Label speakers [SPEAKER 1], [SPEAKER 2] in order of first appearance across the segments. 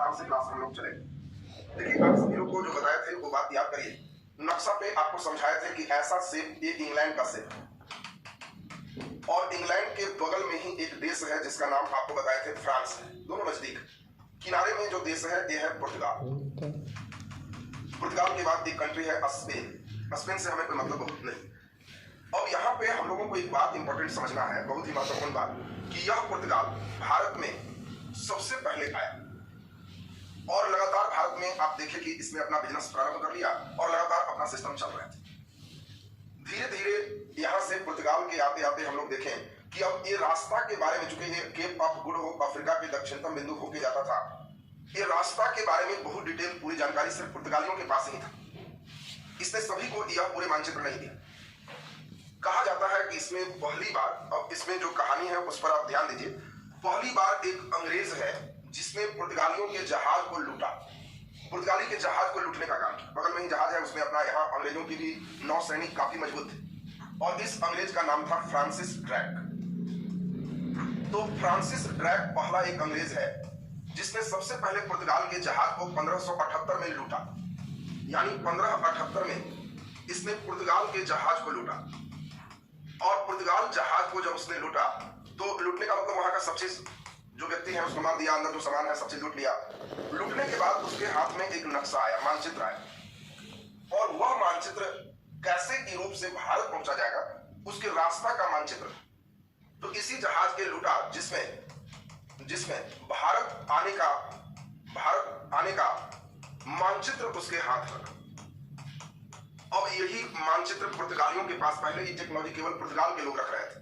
[SPEAKER 1] आराम से क्लास में लोग चले। देखिए आप सभी लोग को जो बताए थे वो बात याद करिए। नक्शा पे आपको समझाए थे कि ऐसा शेप ये इंग्लैंड का शेप है और इंग्लैंड के बगल में ही एक देश है जिसका नाम आपको बताए थे फ्रांस है। दोनों नजदीक। किनारे में जो देश है ये है पुर्तगाल। पुर्तगाल के बाद एक कंट्री है स्पेन। स्पेन से हमें कोई मतलब बहुत नहीं। अब यहाँ पे हम लोगों को एक बात इंपॉर्टेंट समझना है, बहुत ही महत्वपूर्ण बात, कि यह पुर्तगाल भारत में सबसे पहले आया और लगातार भारत में आप देखें कि इसने अपना बिजनेस प्रारंभ कर लिया और लगातार अपना सिस्टम चल रहा है। धीरे धीरे यहाँ से पुर्तगाल के आते आते हम लोग देखें कि अब ये रास्ता के बारे में, चूंकि ये Cape of Good Hope Africa के दक्षिणतम बिंदु होके जाता था, ये रास्ता के बारे में बहुत डिटेल पूरी जानकारी सिर्फ पुर्तगालियों के पास ही था। इसने सभी को यह पूरे मानचित्र नहीं दिया। कहा जाता है कि इसमें पहली बार, अब इसमें जो कहानी है उस पर आप ध्यान दीजिए, पहली बार एक अंग्रेज है जिसने पुर्तगालियों के जहाज को लूटा, पुर्तगाली के जहाज को लूटने का काम किया। बगल में ही जहाज है, उसमें अपना यहाँ अंग्रेजों की भी नौ सैनिक काफी मजबूत थे और इस अंग्रेज का नाम था फ्रांसिस ड्रैक। तो फ्रांसिस ड्रैक पहला एक अंग्रेज है जिसने सबसे पहले पुर्तगाल के जहाज को 1578 में लूटा, यानी 1578 में इसने पुर्तगाल के जहाज को लूटा। और पुर्तगाल जहाज को जब उसने लूटा तो लूटने का मतलब वहां का सब चीज, जो व्यक्ति है उसको मार दिया, अंदर जो सामान है सब चीज लूट लिया। लूटने के बाद उसके हाथ में एक नक्शा आया, मानचित्र आया और वह मानचित्र कैसे यूरोप से भारत पहुंचा जाएगा उसके रास्ता का मानचित्र। तो इसी जहाज के लूटा जिसमें भारत आने का मानचित्र उसके हाथ लगा। अब यही मानचित्र पुर्तगालियों के पास, पहले ये टेक्नोलॉजी केवल पुर्तगाल के लोग रख रहे थे,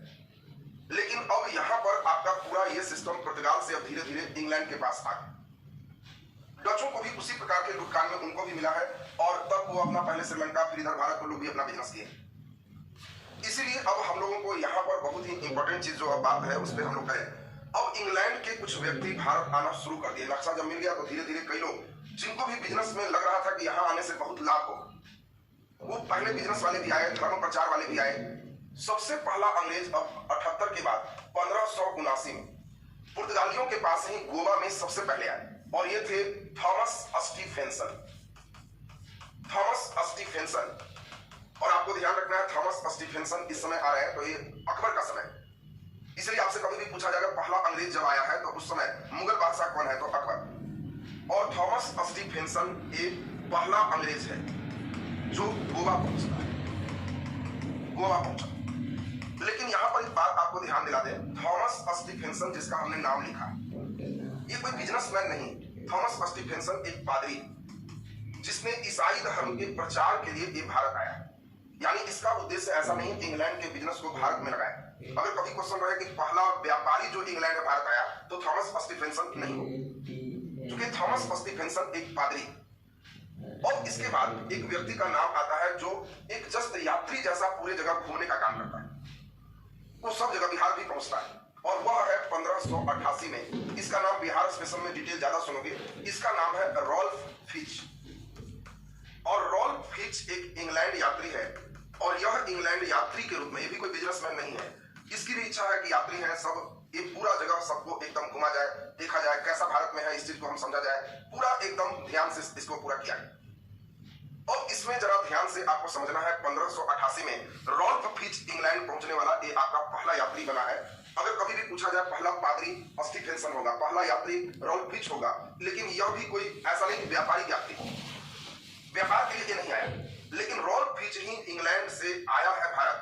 [SPEAKER 1] लेकिन अब यहां पर आपका पूरा ये सिस्टम पुर्तगाल से अब धीरे धीरे इंग्लैंड के पास आ गया। डचों को भी उसी प्रकार के लूटकांड में उनको भी मिला है और तब वो अपना पहले श्रीलंका फिर इधर भारत को लोग भी अपना बिजनेस किए। इसीलिए अब हम लोगों को यहाँ पर बहुत ही इंपॉर्टेंट चीज जो अब बात है उस पर हम लोग करें। अब इंग्लैंड के कुछ व्यक्ति भारत आना शुरू कर दिए। नक्शा जब मिल गया तो धीरे धीरे कई लोग जिनको भी बिजनेस में लग रहा था कि यहाँ आने से बहुत लाभ हो, वो पहले बिजनेस वाले भी आए, धर्म प्रचार वाले भी आए। सबसे पहला अंग्रेज अब 78 के बाद 1579 में पुर्तगालियों के पास ही गोवा में सबसे पहले आए और ये थे थॉमस स्टीफेंसन। थॉमस स्टीफेंसन, और आपको ध्यान रखना है थॉमस स्टीफेंसन इस समय आ रहे हैं तो ये अकबर का समय, इसलिए आपसे कभी भी पूछा जाएगा पहला अंग्रेज जब आया है तो उस समय मुगल बादशाह कौन है, तो अकबर। और थॉमस स्टीफेंसन एक पहला अंग्रेज है जो गोवा पहुंचा। लेकिन यहां पर एक बात आपको ध्यान दिला दें, थॉमस स्टीफेंसन जिसका हमने नाम लिखा, ये कोई बिजनेसमैन नहीं। थॉमस स्टीफेंसन एक पादरी जिसने ईसाई धर्म के प्रचार के लिए ये भारत आया, यानी इसका उद्देश्य ऐसा नहीं कि इंग्लैंड के बिजनेस को भारत में लगाए। अगर कभी क्वेश्चन रहे कि पहला व्यापारी जो इंग्लैंड में भारत आया तो थॉमस स्टीफेंसन नहीं हो, क्योंकि थॉमस स्टीफेंसन एक पादरी। और इसके बाद एक व्यक्ति का नाम आता है जो एक जस्ट यात्री जैसा पूरे जगह घूमने का काम करता है, वो सब जगह बिहार भी पहुंचता है और वह है 1588 में। इसका नाम बिहार स्पेशल में डिटेल ज्यादा सुनोगे, इसका नाम है रॉल्फ फिच। और रॉल्फ फिच एक इंग्लैंड यात्री है और यह इंग्लैंड यात्री के रूप में, ये भी कोई बिजनेसमैन नहीं है, इसकी भी इच्छा है कि यात्री है सब ये पूरा जगह सबको एकदम घुमा जाए, देखा जाए कैसा भारत में है, इस चीज को हम समझा जाए, पूरा एकदम ध्यान से इसको पूरा किया है। और इसमें जरा ध्यान से आपको समझना है 1588 में रॉल्फ फिच इंग्लैंड पहुंचने वाला ये आपका पहला यात्री बना है। अगर कभी भी पूछा जाए पहला पादरी स्टीफेंसन होगा, पहला यात्री रॉल्फ फिच होगा, लेकिन यह भी कोई ऐसा नहीं व्यापारिक यात्री, व्यापार के लिए नहीं आया, लेकिन रॉल्फ फिच ही इंग्लैंड से आया है भारत,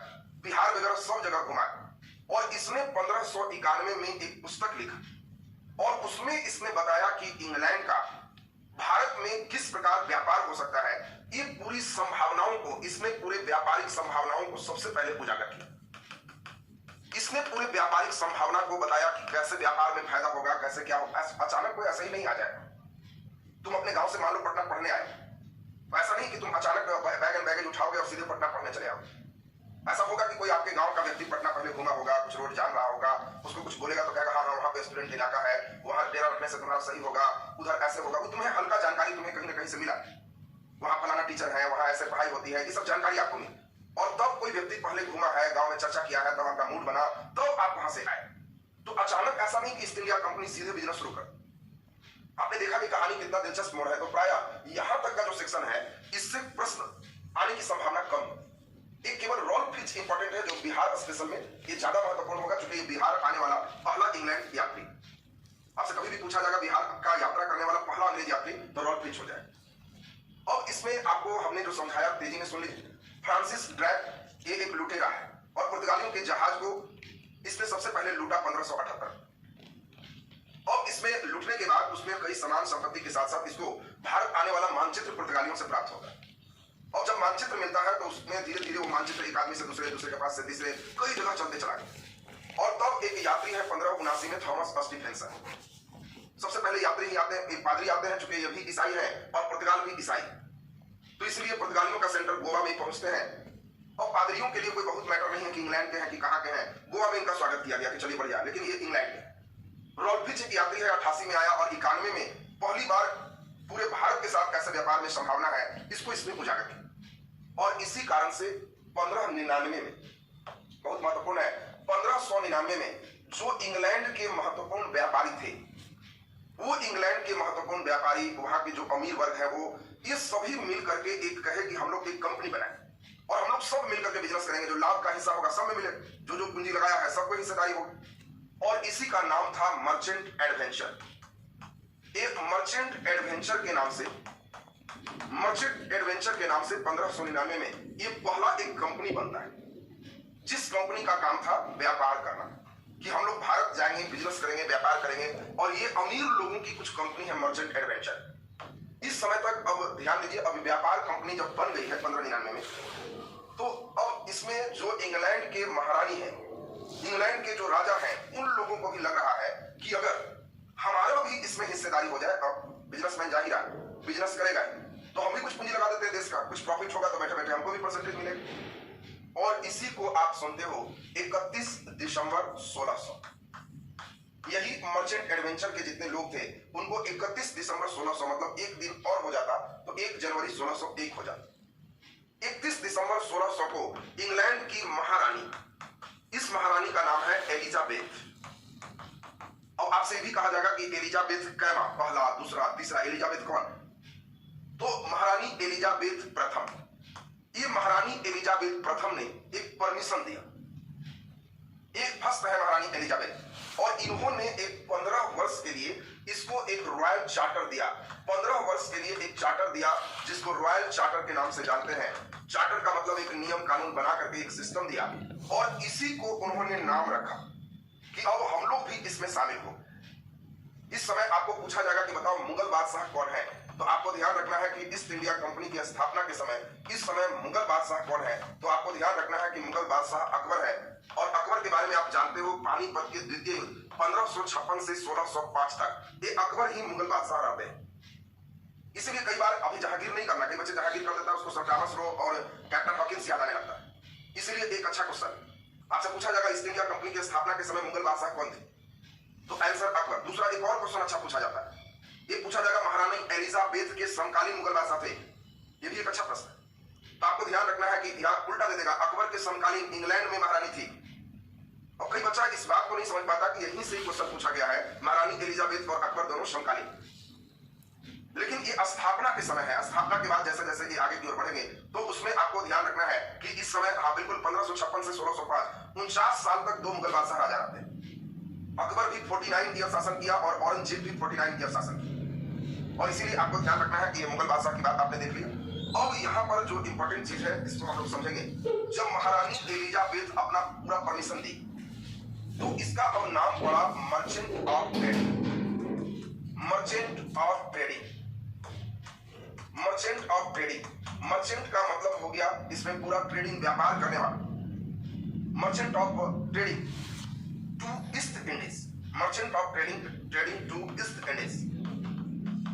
[SPEAKER 1] बिहार वगैरह सब जगह घुमा और इसने 1591 में एक पुस्तक लिखा और उसमें इसने बताया कि इंग्लैंड का भारत में किस प्रकार व्यापार हो सकता है। ये पूरी संभावनाओं को, इसने पूरे व्यापारिक संभावनाओं को सबसे पहले उजागर किया। इसने पूरे व्यापारिक संभावना को बताया कि कैसे व्यापार में फायदा होगा, कैसे क्या होगा। अचानक कोई ऐसा ही नहीं आ जाएगा। तुम अपने गांव से मान लो पटना पढ़ने आए, ऐसा नहीं कि तुम अचानक बैग एंड बैगेज उठाओगे और सीधे पटना पढ़ने चले आओ। ऐसा होगा कि कोई आपके गांव का व्यक्ति पटना पहले घूमा होगा, कुछ रोड जान रहा होगा, उसको कुछ बोलेगा तो कहेगा हाँ हाँ वहाँ पे स्टूडेंट इलाका है, वहाँ डेरा रखने से तुम्हारा सही होगा, उधर ऐसे होगा। वो तुम्हें हल्का जानकारी तुम्हें कहीं ना कहीं से मिला, वहाँ फलाना टीचर है, वहाँ ऐसे पढ़ाई होती है, ये सब जानकारी आपको मिली। और तब कोई व्यक्ति पहले घूमा है, गाँव में चर्चा किया है, तब आपका मूड बना, तब आप वहां से आए। तो अचानक ऐसा नहीं कि ईस्ट इंडिया कंपनी सीधे बिजनेस शुरू कर, आपने देखा कि कहानी कितना दिलचस्प मोड़ है, तो प्राय यहां तक का जो सेक्शन है इससे प्रश्न आने की संभावना कम। एक केवल रॉल्फ फिच इंपॉर्टेंट है, जो बिहार स्पेशल में ये ज्यादा महत्वपूर्ण होगा, क्योंकि ये बिहार आने वाला पहला इंग्लैंड यात्री। आपसे कभी भी पूछा जाएगा बिहार का यात्रा करने वाला पहला अंग्रेज यात्री, तो रॉल्फ फिच हो जाए। अब इसमें आपको हमने जो समझाया तेजी में सुन लीजिए। फ्रांसिस ड्रैक ये एक लुटेरा है और पुर्तगालियों के जहाज को इसने सबसे पहले लूटा 1578। अब इसमें लूटने के बाद उसमें कई सामान संपत्ति के साथ साथ इसको भारत आने वाला मानचित्र पुर्तगालियों से प्राप्त होगा। और जब मानचित्र मिलता है तो उसमें धीरे धीरे वो मानचित्र एक आदमी से दूसरे, दूसरे के पास से तीसरे, कई जगह चलते चला गया। और तब एक यात्री है 1579 में थॉमस स्टीफेंसन। सबसे पहले यात्री ही आते हैं, एक पादरी आते हैं, चूंकि ये भी ईसाई है और पुर्तगाल भी ईसाई, तो इसलिए पुर्तगालियों का सेंटर गोवा में पहुंचते हैं। और पादरियों के लिए कोई बहुत मैटर नहीं है कि इंग्लैंड के हैं कि कहां के हैं, गोवा में इनका स्वागत किया गया कि चलिए बढ़िया, लेकिन ये इंग्लैंड के। रॉल्फ फिच एक यात्री है, 88 में आया और 91 में पहली बार पूरे भारत के साथ कैसे व्यापार में संभावना है इसको इसने उजागर किया। और इसी कारण से 1599 में, बहुत महत्वपूर्ण है, 1599 में जो इंग्लैंड के महत्वपूर्ण व्यापारी थे, वो इंग्लैंड के महत्वपूर्ण व्यापारी, वहां के जो अमीर वर्ग है, वो ये सभी मिल करके एक कहे कि हम लोग एक कंपनी बनाए और हम लोग सब मिल करके बिजनेस करेंगे, जो लाभ का हिस्सा होगा सब में मिले, जो जो पूंजी लगाया है सबको हिस्सेदारी होगी। और इसी का नाम था मर्चेंट एडवेंचर। एक मर्चेंट एडवेंचर के नाम से 1599 में ये पहला एक कंपनी बनता है, जिस कंपनी का काम था व्यापार करना, कि हम लोग भारत जाएंगे, बिजनेस करेंगे, व्यापार करेंगे। और ये अमीर लोगों की कुछ कंपनी है मर्चेंट एडवेंचर। इस समय तक, अब ध्यान दीजिए, अब व्यापार कंपनी जब बन गई है 1599 में, तो अब इसमें जो इंग्लैंड के महारानी है, इंग्लैंड के जो राजा हैं, उन लोगों को भी लग रहा है कि अगर हमारा भी इसमें हिस्सेदारी हो जाए, अब बिजनेसमैन जा ही रहा है, बिजनेस करेगा, तो हम भी कुछ पूंजी लगा देते हैं, देश का कुछ प्रॉफिट होगा तो बैठे बैठे हमको भी परसेंटेज मिलेगा। और इसी को आप सुनते हो 31 दिसंबर 1600। यही मर्चेंट एडवेंचर के जितने लोग थे उनको 31 दिसंबर 1600, मतलब एक दिन और हो जाता तो 1 जनवरी 1601 हो जाता। 31 दिसंबर 1600 को इंग्लैंड की महारानी, इस महारानी का नाम है एलिजाबेथ। और आपसे भी कहा जाएगा कि एलिजाबेथ कैमा, पहला, दूसरा, तीसरा, एलिजाबेथ कौन? तो महारानी एलिजाबेथ प्रथम। ये महारानी एलिजाबेथ प्रथम ने एक परमिशन दिया, एक फर्स्ट है महारानी एलिजाबेथ, और इन्होंने एक 15 वर्ष के लिए इसको एक रॉयल चार्टर दिया। 15 वर्ष के लिए एक चार्टर दिया, जिसको रॉयल चार्टर के नाम से जानते हैं। चार्टर का मतलब एक नियम कानून बना करके एक सिस्टम दिया, और इसी को उन्होंने नाम रखा कि अब हम लोग भी इसमें शामिल हो। इस समय आपको पूछा जाएगा कि बताओ मुगल बादशाह कौन है, तो आपको ध्यान रखना है कि ईस्ट इंडिया कंपनी की स्थापना के समय, इस समय मुगल बादशाह कौन है, तो आपको ध्यान रखना है कि मुगल बादशाह अकबर है। और अकबर के बारे में आप जानते हो, पानीपत के द्वितीय युद्ध 1556 से 1605 तक ये अकबर ही मुगल बादशाह रहते हैं। इसीलिए कई बार अभी जहांगीर नहीं करना, कई बच्चे जहांगीर कर देता है, उसको सर थॉमस रो और कैप्टन हॉकिंस याद आने लगता है। इसलिए एक अच्छा क्वेश्चन आपसे पूछा जाएगा, ईस्ट इंडिया कंपनी की स्थापना के समय मुगल बादशाह कौन थे, तो आंसर अकबर। दूसरा एक और क्वेश्चन अच्छा पूछा जाता है, ये पूछा जाएगा महारानी एलिजाबेथ के समकालीन मुगल बादशाह थे, ये भी एक अच्छा प्रश्न है। तो आपको ध्यान रखना है कि यहाँ उल्टा दे देगा, अकबर के समकालीन इंग्लैंड में महारानी थी। और कई बच्चा इस बात को नहीं समझ पाता कि यहीं से ही क्वेश्चन पूछा गया है, महारानी एलिजाबेथ और अकबर दोनों समकालीन, लेकिन ये स्थापना के समय है। स्थापना के बाद जैसे जैसे ये आगे की ओर बढ़ेंगे तो उसमें आपको ध्यान रखना है कि इस समय, हाँ बिल्कुल, 1556 से 1605, 49 साल तक 2 मुगल बादशाह राजा रहते हैं। अकबर भी 49 ईयर शासन किया और औरंगजेब भी 49 ईयर शासन किया। और इसीलिए आपको ध्यान रखना है कि ये मुगल बादशाह की बात आपने देख लिया। अब यहाँ पर जो इंपॉर्टेंट चीज है इसको हम लोग समझेंगे। जब महारानी एलिजाबेथ अपना पूरा परमिशन दी तो इसका अब नाम पड़ा merchant of trading. Merchant of trading, merchant of trading. Merchant का मतलब हो गया इसमें पूरा ट्रेडिंग, व्यापार करने वाला। Merchant of trading to East Indies, merchant of trading to East Indies.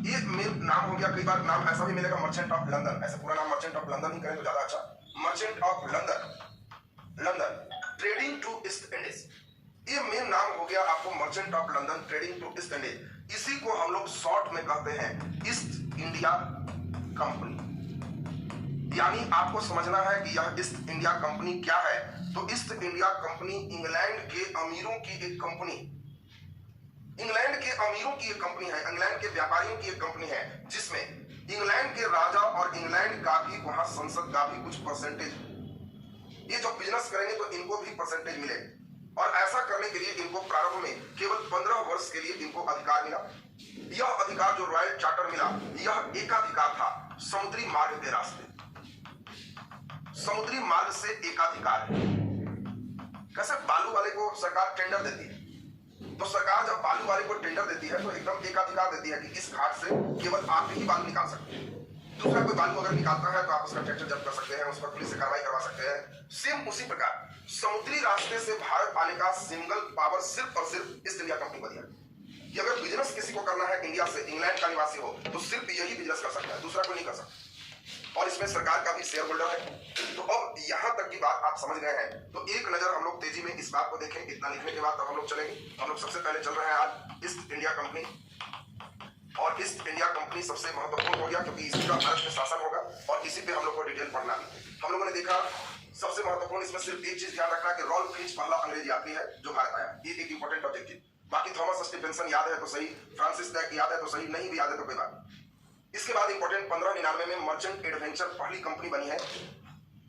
[SPEAKER 1] ये मेन नाम हो गया। कई बार नाम ऐसा भी मिलेगा मर्चेंट ऑफ लंदन, ऐसा पूरा नाम मर्चेंट ऑफ लंदन ही करें तो ज्यादा अच्छा। Merchant of London trading to East Indies, ये मेन नाम हो गया आपको merchant of London trading to East Indies. इसी को हम लोग शॉर्ट में कहते हैं ईस्ट इंडिया कंपनी। यानी आपको समझना है कि यह ईस्ट इंडिया कंपनी क्या है। तो ईस्ट इंडिया कंपनी इंग्लैंड के अमीरों की एक कंपनी, इंग्लैंड के अमीरों की एक कंपनी है, इंग्लैंड के व्यापारियों की एक कंपनी है, जिसमें इंग्लैंड के राजा और इंग्लैंड का भी वहां संसद का भी कुछ परसेंटेज, ये जो बिजनेस करेंगे तो इनको भी परसेंटेज मिले। और ऐसा करने के लिए इनको प्रारंभ में केवल 15 वर्ष के लिए इनको अधिकार मिला। यह अधिकार जो रॉयल चार्टर मिला, यह एकाधिकार था समुद्री मार्ग के रास्ते, समुद्री मार्ग से एकाधिकार है। कैसे बालू वाले को सरकार टेंडर देती है, तो सरकार जब बालू वाले को टेंडर देती है तो एकदम एकाधिकार देती है कि इस घाट से केवल आप ही बालू निकाल सकते हैं। दूसरा कोई बालू अगर निकालता है तो आप उसका ट्रैक्टर जब्त कर सकते हैं, उस पर पुलिस से कार्रवाई करवा सकते हैं। सेम उसी प्रकार समुद्री रास्ते से भारत आने का सिंगल पावर सिर्फ और सिर्फ ईस्ट इंडिया कंपनी को दिया कि अगर बिजनेस किसी को करना है इंडिया से, इंग्लैंड का निवासी हो, तो सिर्फ यही बिजनेस कर सकता है, दूसरा कोई नहीं कर सकता। और इसमें सरकार का भी शेयर होल्डर है। तो अब यहां तक की बात आप समझ गए हैं, तो एक नजर हम लोग तेजी में इस बात को देखें। इतना लिखने के बाद तब हम लोग चलेंगे। हम लोग सबसे पहले चल रहे हैं आज ईस्ट इंडिया कंपनी, और ईस्ट इंडिया कंपनी सबसे महत्वपूर्ण हो गया क्योंकि इसी का भारत में शासन होगा और इसी पे हम लोग को डिटेल पढ़ना है। हम लोगों ने देखा सबसे महत्वपूर्ण इसमें सिर्फ एक चीज ध्यान रखना है कि रॉल्फ फिंच पहला अंग्रेज यात्री है जो भारत आया, ये एक इंपॉर्टेंट ऑब्जेक्टिव। बाकी थॉमस स्टीफेंसन याद है तो सही, फ्रांसिस ड्रेक याद है तो सही, नहीं भी याद है तो कोई बात। इसके बाद इंपॉर्टेंट 1599 में मर्चेंट एडवेंचर पहली कंपनी बनी है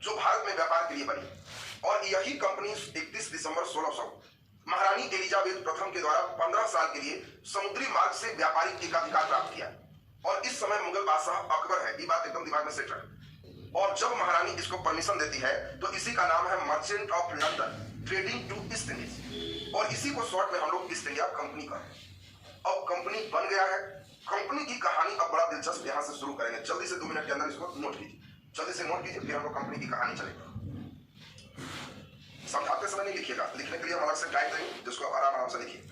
[SPEAKER 1] जो भारत में व्यापार के लिए बनी, और यही कंपनी 31 दिसंबर 1600 महारानी एलिजाबेथ प्रथम के द्वारा 15 साल के लिए समुद्री मार्ग से व्यापारिक एकाधिकार प्राप्त किया। और इस समय मुगल बादशाह अकबर है, ये बात एकदम दिमाग में सेट रखें। और जब महारानी इसको परमिशन देती है तो इसी का नाम है merchant of London trading to East Indies, और इसी को शॉर्ट में हम लोग ईस्ट इंडिया कंपनी का। अब कंपनी बन गया है। कंपनी की कहानी अब बड़ा दिलचस्प यहाँ से शुरू करेंगे। जल्दी से 2 मिनट के अंदर इसको नोट कीजिए, जल्दी से नोट कीजिए, फिर हम लोग कंपनी की कहानी चलेगी। समझाते समय नहीं लिखिएगा, लिखने के लिए हम अलग से टाइम देंगे जिसको आराम आराम से लिखिए।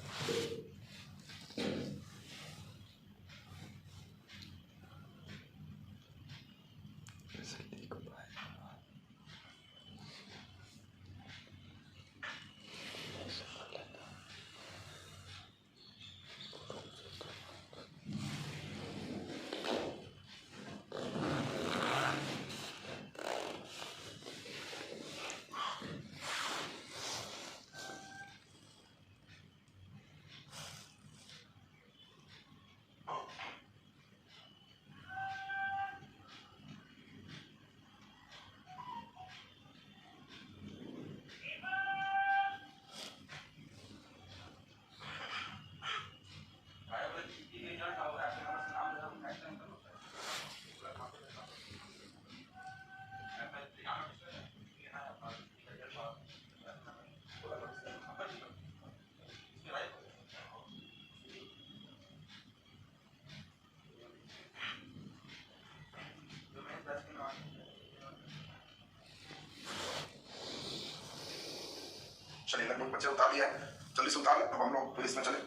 [SPEAKER 1] चलिए लगभग बच्चे उतार लिया है, जल्दी से उतार लें। अब हम लोग फिर इसमें चले।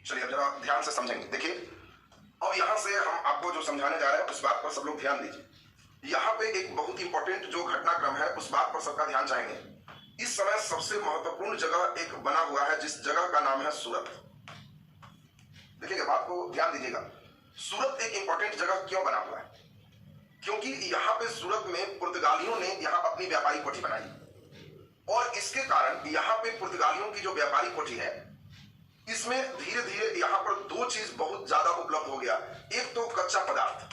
[SPEAKER 1] चलिए अब जरा ध्यान से समझेंगे। देखिए अब यहां से हम आपको जो समझाने जा रहे हैं उस बात पर सब लोग ध्यान दीजिए। यहाँ पे एक बहुत इंपॉर्टेंट जो घटनाक्रम है उस बात पर सबका ध्यान चाहेंगे। इस समय सबसे महत्वपूर्ण जगह एक बना हुआ है जिस जगह का नाम है सूरत। देखिएगा, बात को ध्यान दीजिएगा। सूरत एक इंपॉर्टेंट जगह क्यों बना हुआ है? क्योंकि यहाँ पे सूरत में पुर्तगालियों ने यहाँ अपनी व्यापारी कोठी बनाई, और इसके कारण यहाँ पे पुर्तगालियों की जो व्यापारी कोठी है इसमें धीरे धीरे यहाँ पर 2 चीज बहुत ज्यादा उपलब्ध हो गया। एक तो कच्चा पदार्थ,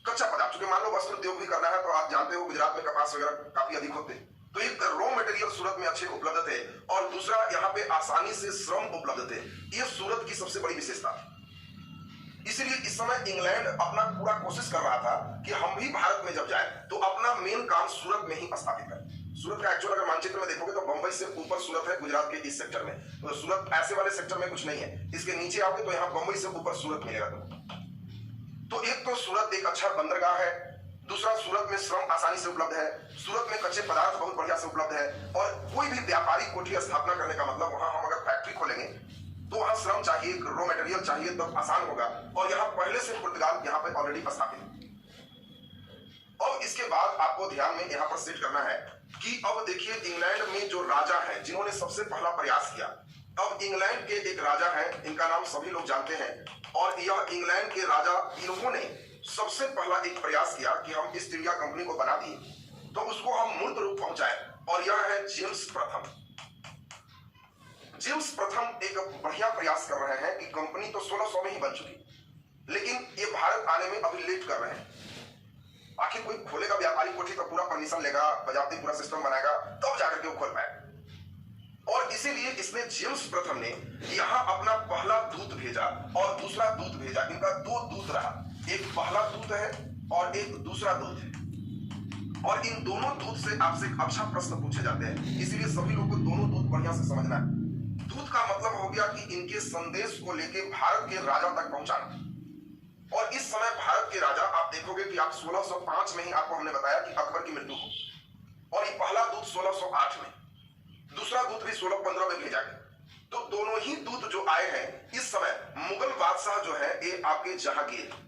[SPEAKER 1] क्योंकि मान लो वस्त्र उद्योग भी करना है तो आप जानते हो गुजरात में कपास वगैरह काफी अधिक होते, तो एक रॉ मटेरियल सूरत में अच्छे उपलब्ध थे, और दूसरा यहाँ पे आसानी से श्रम उपलब्ध थे। ये सूरत की सबसे बड़ी विशेषता थी। इसीलिए इस समय इंग्लैंड अपना पूरा कोशिश कर रहा था कि हम भी भारत में जब जाए तो अपना मेन काम सूरत में ही स्थापित करें। सूरत का एक्चुअल अगर मानचित्र में देखोगे तो बंबई से ऊपर सूरत है गुजरात के इस सेक्टर में, तो सूरत ऐसे वाले सेक्टर में कुछ नहीं है। इसके नीचे आओगे तो यहाँ बंबई से ऊपर सूरत मिलेगा तुमको। तो एक तो सूरत एक अच्छा बंदरगाह है, दूसरा सूरत में श्रम आसानी से उपलब्ध है, सूरत में कच्चे पदार्थ बहुत बढ़िया से उपलब्ध है, और कोई भी व्यापारिक कोठी स्थापना करने का मतलब वहां हम अगर फैक्ट्री खोलेंगे तो वहां श्रम चाहिए, रॉ मटेरियल चाहिए, तब आसान होगा। और यहाँ पहले से पुर्तगाल यहाँ पे ऑलरेडी स्थापित है। और इसके बाद आपको ध्यान में यहाँ पर सेट करना है कि अब देखिए इंग्लैंड में जो राजा है जिन्होंने सबसे पहला प्रयास किया, अब इंग्लैंड के एक राजा है, इनका नाम सभी लोग जानते हैं, और यह इंग्लैंड के राजा, इन्होंने सबसे पहला एक प्रयास किया कि हम ईस्ट इंडिया कंपनी को बना दिए तो उसको हम मूर्त रूप पहुंचाए, और यह है जेम्स प्रथम। जेम्स प्रथम एक बढ़िया प्रयास कर रहे हैं कि कंपनी तो 1600 में ही बन चुकी, लेकिन ये भारत आने में अभी लेट कर रहे हैं। आखिर कोई खोलेगा व्यापारी कोठी तो पूरा परमिशन लेगा, बजाते पूरा सिस्टम बनाएगा, तब जाकर के वो खोल पाएगा। और इसीलिए इसने, जेम्स प्रथम ने यहां अपना पहला दूत भेजा और दूसरा दूत भेजा। इनका 2 दूत रहा, एक पहला दूत है और एक दूसरा दूत है। और इन दोनों दूत से आपसे अच्छा प्रश्न पूछे जाते हैं, इसीलिए सभी लोग को दोनों दूत बढ़िया से समझना है। दूत का मतलब हो गया कि इनके संदेश को लेके भारत के राजा तक पहुंचाना। और इस समय भारत के राजा, आप देखोगे कि आप 1605 में ही आपको हमने बताया कि अकबर की मृत्यु हो, और ये पहला दूत 1608 में, दूसरा दूत भी 1615 में भेजा गया। तो दोनों ही दूत जो आए हैं इस समय, मुगल बादशाह जो है ये आपके जहांगीर।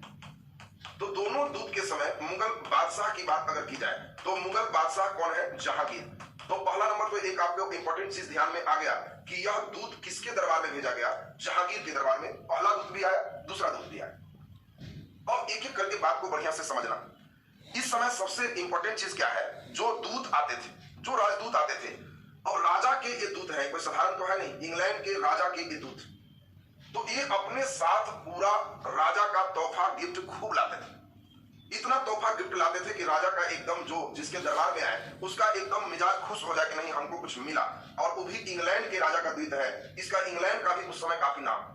[SPEAKER 1] तो दोनों दूत के समय मुगल बादशाह की बात अगर की जाए तो मुगल बादशाह कौन है? जहांगीर। तो पहला नंबर तो एक आपको इंपॉर्टेंट चीज ध्यान में आ गया कि यह दूत किसके दरबार में भेजा गया? जहांगीर के दरबार में। पहला दूत भी आया, दूसरा दूत भी आया। अब एक एक करके बात को बढ़िया से समझना। इस समय सबसे इंपॉर्टेंट चीज क्या है? जो दूत आते थे, जो राजदूत आते थे, और राजा के ये दूत है, कोई साधारण तो है नहीं, इंग्लैंड के राजा के ये दूत, तो ये अपने साथ पूरा राजा का तोहफा गिफ्ट खूब लाते थे। इतना तोहफा गिफ्ट लाते थे कि राजा का एकदम, जो जिसके दरबार में आए उसका एकदम मिजाज खुश हो जाए कि नहीं हमको कुछ मिला। और वो भी इंग्लैंड के राजा का दूत है, इसका इंग्लैंड का भी उस समय काफी नाम।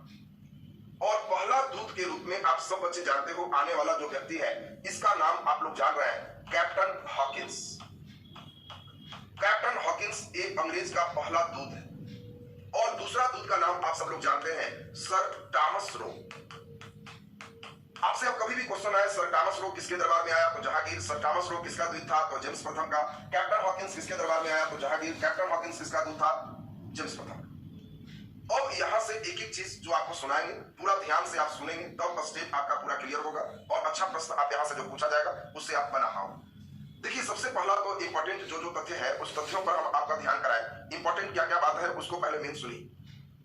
[SPEAKER 1] और पहला दूत के रूप में आप सब बच्चे जानते हो, आने वाला जो व्यक्ति है इसका नाम आप लोग जान रहे हैं, कैप्टन हॉकिंस। कैप्टन हॉकिंस एक अंग्रेज का पहला दूत है। और दूसरा दूत का नाम आप सब लोग जानते हैं, सर टॉमस रो। आपसे अब कभी भी क्वेश्चन आए सर टॉमस रो किसके दरबार में आया? तो जहांगीर। सर टॉमस रो किसका दूत था? तो जेम्स प्रथम का। कैप्टन हॉकिंस किसके दरबार में आया? तो जहांगीर। कैप्टन हॉकिंस किसका दूत था? जेम्स प्रथम। अब यहां से एक एक चीज जो आपको सुनाएंगे, पूरा ध्यान से आप सुनेंगे, तब स्टेप आपका पूरा क्लियर होगा और अच्छा प्रश्न आप यहां से जो पूछा जाएगा उससे आप बना पाओगे। देखिए, सबसे पहला तो इंपॉर्टेंट जो तथ्य है उस तथ्यों पर हम आपका ध्यान कराएं। इंपॉर्टेंट क्या क्या बात है उसको पहले मेन सुनिए।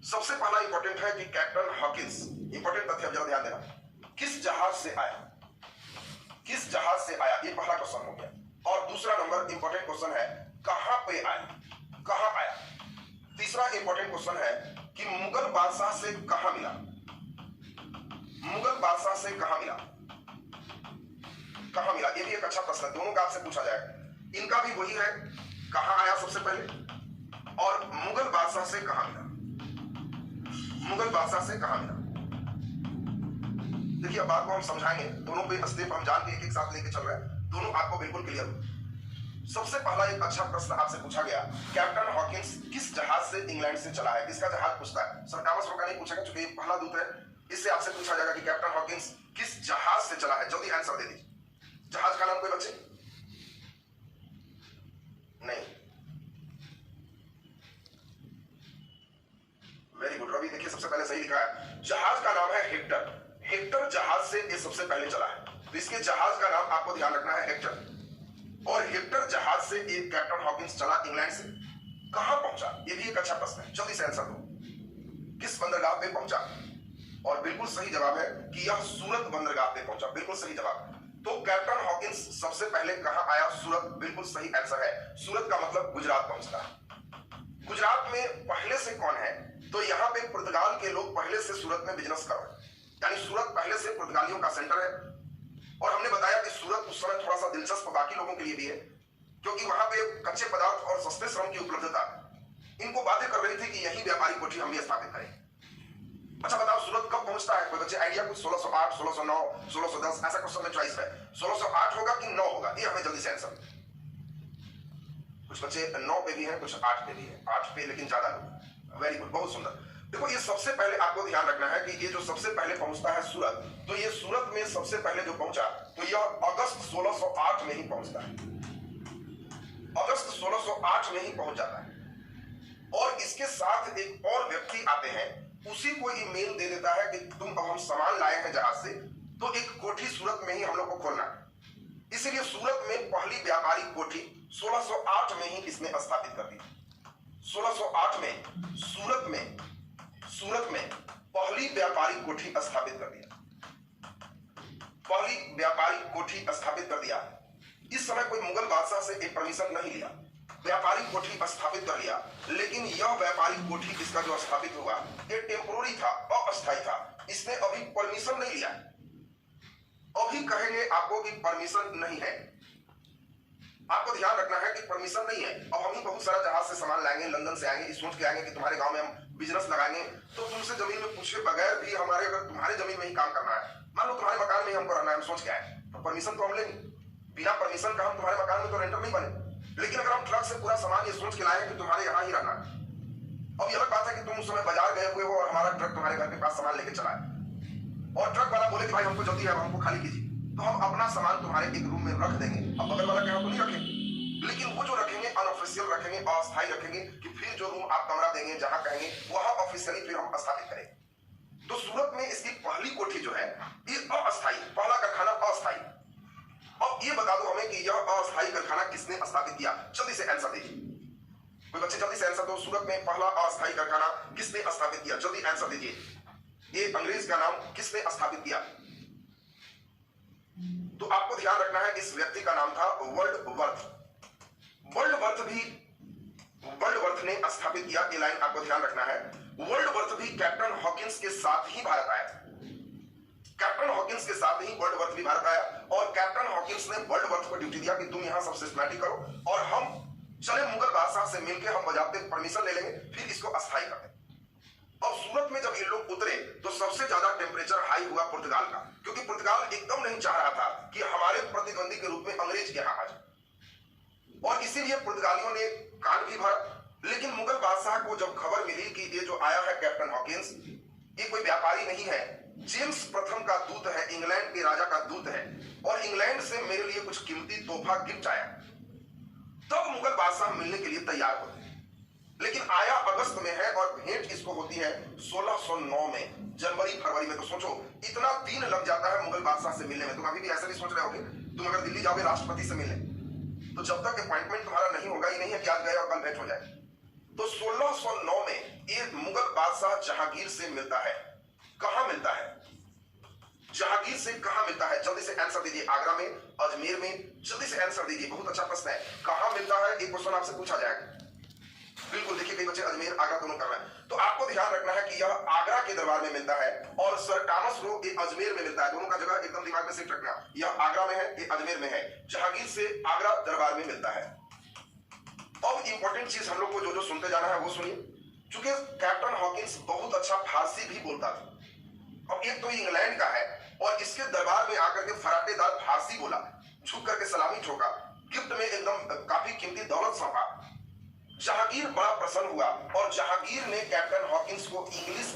[SPEAKER 1] सबसे पहला इंपॉर्टेंट है कि कैप्टन हॉकिंस, इंपॉर्टेंट तथ्य जरा ध्यान देना, किस जहाज से आया? किस जहाज से आया, ये पहला क्वेश्चन हो गया। और दूसरा नंबर इंपॉर्टेंट क्वेश्चन है, कहां पे आया? कहां आया? तीसरा इंपॉर्टेंट क्वेश्चन है कि मुगल बादशाह से कहां मिला? मुगल बादशाह से कहां मिला? कहां मिला? ये भी एक अच्छा प्रश्न है, दोनों का आपसे पूछा जाएगा। इनका भी वही है, कहां आया सबसे पहले, और मुगल बादशाह से कहां मिला? मुगल बादशाह से कहां मिला? देखिए, अब बात को हम समझाएंगे, दोनों पे स्टेप हम जान के एक एक साथ लेके चल रहे हैं, दोनों आपको बिल्कुल क्लियर हो। सबसे पहला एक अच्छा प्रश्न आपसे पूछा गया, कैप्टन हॉकिंस किस जहाज से इंग्लैंड से चला है? किसका जहाज पूछता है, सर टॉमस रो का नहीं पूछेगा क्योंकि पहला दूत है। इससे आपसे पूछा जाएगा कि कैप्टन हॉकिंस किस जहाज से चला है। जल्दी आंसर दे दीजिए। जहाज का नाम कोई बच्चे? नहीं। वेरी गुड रवि, देखिए सबसे पहले सही लिखा है, जहाज का नाम है हेक्टर। हेक्टर जहाज से ये सबसे पहले चला है, तो इसके जहाज का नाम आपको ध्यान रखना है, हेक्टर। और हेक्टर जहाज से एक कैप्टन हॉकिंस चला इंग्लैंड से, कहां पहुंचा? ये भी एक अच्छा प्रश्न है, जल्दी से आंसर दो। किस बंदरगाह पे पहुंचा? और बिल्कुल सही जवाब है कि यह सूरत बंदरगाह पे पहुंचा, बिल्कुल सही जवाब। तो कैप्टन हॉकिंस सबसे पहले कहां आया? सूरत, बिल्कुल सही आंसर है। सूरत का मतलब गुजरात पहुंचता है। गुजरात में पहले से कौन है? तो यहाँ पे पुर्तगाल के लोग पहले से सूरत में बिजनेस कर रहे हैं, यानी सूरत पहले से पुर्तगालियों का सेंटर है। और हमने बताया कि सूरत उस समय थोड़ा सा दिलचस्प बाकी लोगों के लिए भी है, क्योंकि वहां पे कच्चे पदार्थ और सस्ते श्रम की उपलब्धता इनको बातें कर रही थी कि यही व्यापारिक कोठी हम भी स्थापित करें। अच्छा बताओ, सूरत कब पहुंचता है? कोई बच्चे आइडिया? कुछ 1608, 1609, 1610, ऐसा क्वेश्चन में चॉइस है। 1608 होगा कि 9 होगा? ये हमें जल्दी से आंसर। कुछ बच्चे 9 पे भी हैं, कुछ 8 पे भी है, 8 पे लेकिन ज्यादा लोग। वेरी गुड, बहुत सुंदर। देखो, ये सबसे पहले आपको ध्यान रखना है कि ये जो सबसे पहले पहुंचता है सूरत, तो ये सूरत में सबसे पहले जो पहुंचा तो यह अगस्त 1608 में ही पहुंचता है। अगस्त 1608 में ही पहुंच जाता है। और इसके साथ एक और व्यक्ति आते हैं, उसी को ईमेल दे देता है कि तुम, अब हम सामान लाए हैं जहाज से, तो एक कोठी सूरत में ही हम लोग को खोलना है। इसीलिए सूरत में पहली व्यापारिक कोठी 1608 में ही इसने स्थापित कर दी। 1608 में सूरत में पहली व्यापारिक कोठी स्थापित कर दिया। पहली व्यापारिक कोठी स्थापित कर दिया। इस समय कोई मुगल बादशाह से एक परमिशन नहीं लिया, व्यापारिक कोठी स्थापित कर लिया। लेकिन यह व्यापारिक कोठी इसका जो स्थापित हुआ ये टेम्पोररी था, अस्थायी था। इसने अभी परमिशन नहीं लिया। अभी कहेंगे आपको कि परमिशन नहीं है, आपको ध्यान रखना है कि परमिशन नहीं है। अब हम ही बहुत सारा जहाज से सामान लाएंगे, लंदन से आएंगे, इस सोच के आएंगे कि तुम्हारे गांव में हम बिजनेस लगाएंगे, तो तुमसे जमीन में पूछे बगैर भी हमारे, अगर तुम्हारे जमीन में ही काम करना है, मान लो तुम्हारे मकान में ही हमको रहना है, हम सोच के आए तो परमिशन तो हम लेंगे। बिना परमिशन का हम तुम्हारे मकान में तो रेंटर नहीं बने। लेकिन अगर हम ट्रक से पूरा सामान ये सोच के लाए कि तुम्हारे यहाँ ही रहना है, अब ये अलग बात है कि तुम उस समय बाजार गए हुए हो और हमारा ट्रक तुम्हारे घर के पास सामान लेके चला है और ट्रक वाला बोले कि भाई हमको जल्दी है, हमको खाली कीजिए, तो हम अपना सामान तुम्हारे एक रूम में रख देंगे। अब बगल वाला कहेगा तो नहीं रखेंगे, लेकिन वो जो रखेंगे अनऑफिशियल रखेंगे, अस्थायी रखेंगे कि फिर जो रूम आप कमरा देंगे जहां कहेंगे वहां ऑफिशियली फिर हम स्थापित करेंगे। तो सूरत में इसकी पहली कोठी जो है ये अस्थायी, पहला कारखाना अस्थायी। अब ये बता दो हमें कि यह अस्थायी कारखाना किसने स्थापित किया? जल्दी से आंसर दीजिए, कोई बच्चे जल्दी से आंसर दो। सूरत में पहला अस्थायी कारखाना किसने स्थापित किया? जल्दी आंसर दीजिए। ये अंग्रेज का नाम किसने स्थापित किया? तो आपको ध्यान रखना है इस व्यक्ति का नाम था वर्ल्डवर्थ। वर्ल्डवर्थ ने स्थापित किया। ये लाइन आपको ध्यान रखना है। वर्ल्डवर्थ भी कैप्टन हॉकिंस के साथ ही भारत आया। कैप्टन हॉकिंस के साथ ही वर्ल्डवर्थ भी भारत आया और कैप्टन हॉकिंस ने वर्ल्डवर्थ को ड्यूटी दिया कि तुम यहां सब सिस्टमैटिक करो और हम चले मुगल बादशाह से मिलकर हम बजाते परमिशन ले लेंगे, फिर इसको अस्थायी कर दें। अब सूरत में जब ये लोग उतरे तो सबसे ज्यादा टेम्परेचर हाई हुआ पुर्तगाल का, क्योंकि पुर्तगाल एकदम नहीं चाह रहा था कि हमारे प्रतिद्वंदी के रूप में अंग्रेज यहाँ आ जाए, और इसीलिए पुर्तगालियों ने कान भी भरा। लेकिन मुगल बादशाह को जब खबर मिली कि ये जो आया है कैप्टन हॉकिंस, ये कोई व्यापारी नहीं है, जेम्स प्रथम का दूत है, इंग्लैंड के राजा का दूत है और इंग्लैंड से मेरे लिए कुछ कीमती तोहफा गिफ्ट आया, तब मुगल बादशाह मिलने के लिए तैयार होते हैं। लेकिन आया अगस्त में है और भेंट इसको होती है 1609 में, जनवरी फरवरी में। तो सोचो इतना दिन लग जाता है मुगल बादशाह से मिलने में। तुम अभी भी ऐसे भी सोच रहे होगे, तुम अगर दिल्ली जाओगे राष्ट्रपति से मिलने, तो जब तक अपॉइंटमेंट तुम्हारा नहीं होगा, ये नहीं है कि आज गए और कल भेंट हो जाए। तो 1609 में ये मुगल बादशाह जहांगीर से मिलता है। कहां मिलता है? जहांगीर से कहां मिलता है? जल्दी से आंसर दीजिए। आगरा में, अजमेर में? जल्दी से आंसर दीजिए, बहुत अच्छा प्रश्न है। कहां मिलता है? एक क्वेश्चन आपसे पूछा जाएगा। बिल्कुल, देखिए कई बच्चे अजमेर आगरा दोनों कर रहे हैं। तो आपको ध्यान रखना है कि यह आगरा के दरबार में मिलता है और सर टॉमस रो ये अजमेर में मिलता है। दोनों का जगह एकदम दिमाग में सेट रखना। यह आगरा में है, ये अजमेर में है। जहांगीर से आगरा दरबार में मिलता है। अब इंपॉर्टेंट चीज हम लोग को जो सुनते जाना है वो सुनिए। चूंकि कैप्टन हॉकिंस बहुत अच्छा फारसी भी बोलता था, अब एक तो इंग्लैंड का है और इसके दरबार में आकर के फराटेदार फारसी बोला, झुक करके सलामी ठोका, गिफ्ट में एकदम काफी कीमती दौलत सौंपा। जहांगीर बड़ा प्रसन्न हुआ और जहांगीर ने कैप्टन हॉकिंस को इंग्लिश